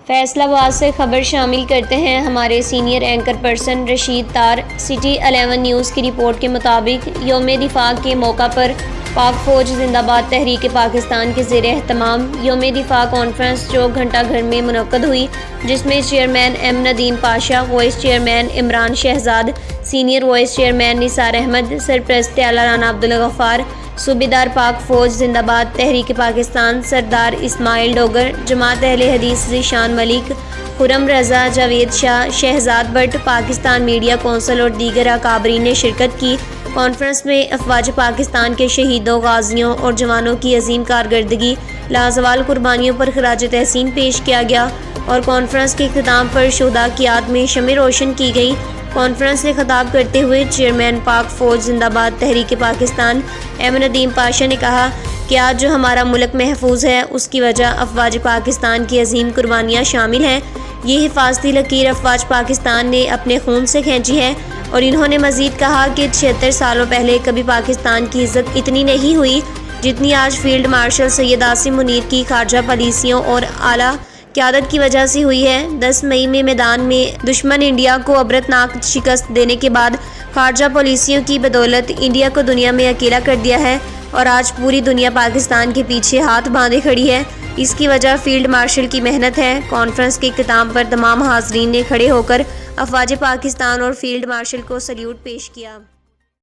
فیصل آباد سے خبر شامل کرتے ہیں ہمارے سینئر اینکر پرسن رشید طار۔ سٹی 11 نیوز کی رپورٹ کے مطابق یوم دفاع کے موقع پر پاک فوج زندہ باد تحریک پاکستان کے زیر اہتمام یوم دفاع کانفرنس جو گھنٹہ گھر میں منعقد ہوئی، جس میں chairman M Nadeem Pasha, vice chairman Imran Shahzad, senior vice chairman Nisar Ahmed, سرپرست اعلیٰ رانا عبدالغفار، صوبیدار پاک فوج زندہ باد تحریک پاکستان سردار اسماعیل ڈوگر، جماعت اہل حدیث ذیشان ملک، خرم رضا، جاوید شاہ، شہزاد بٹ، پاکستان میڈیا کونسل اور دیگر اکابرین نے شرکت کی۔ کانفرنس میں افواج پاکستان کے شہیدوں، غازیوں اور جوانوں کی عظیم کارکردگی، لازوال قربانیوں پر خراج تحسین پیش کیا گیا اور کانفرنس کے اختتام پر شہداء کی یاد میں شمع روشن کی گئی۔ کانفرنس سے خطاب کرتے ہوئے چیئرمین پاک فوج زندہ باد تحریک پاکستان ایم ندیم پاشا نے کہا کہ آج جو ہمارا ملک محفوظ ہے اس کی وجہ افواج پاکستان کی عظیم قربانیاں شامل ہیں۔ یہ حفاظتی لکیر افواج پاکستان نے اپنے خون سے کھینچی ہے، اور انہوں نے مزید کہا کہ 76 سالوں پہلے کبھی پاکستان کی عزت اتنی نہیں ہوئی جتنی آج فیلڈ مارشل سید عاصم منیر کی خارجہ پالیسیوں اور اعلیٰ قیادت کی وجہ سے ہوئی ہے۔ 10 مئی میں میدان میں دشمن انڈیا کو عبرتناک شکست دینے کے بعد خارجہ پالیسیوں کی بدولت انڈیا کو دنیا میں اکیلا کر دیا ہے، اور آج پوری دنیا پاکستان کے پیچھے ہاتھ باندھے کھڑی ہے۔ اس کی وجہ فیلڈ مارشل کی محنت ہے۔ کانفرنس کے اختتام پر تمام حاضرین نے کھڑے ہو کر افواج پاکستان اور فیلڈ مارشل کو سلیوٹ پیش کیا۔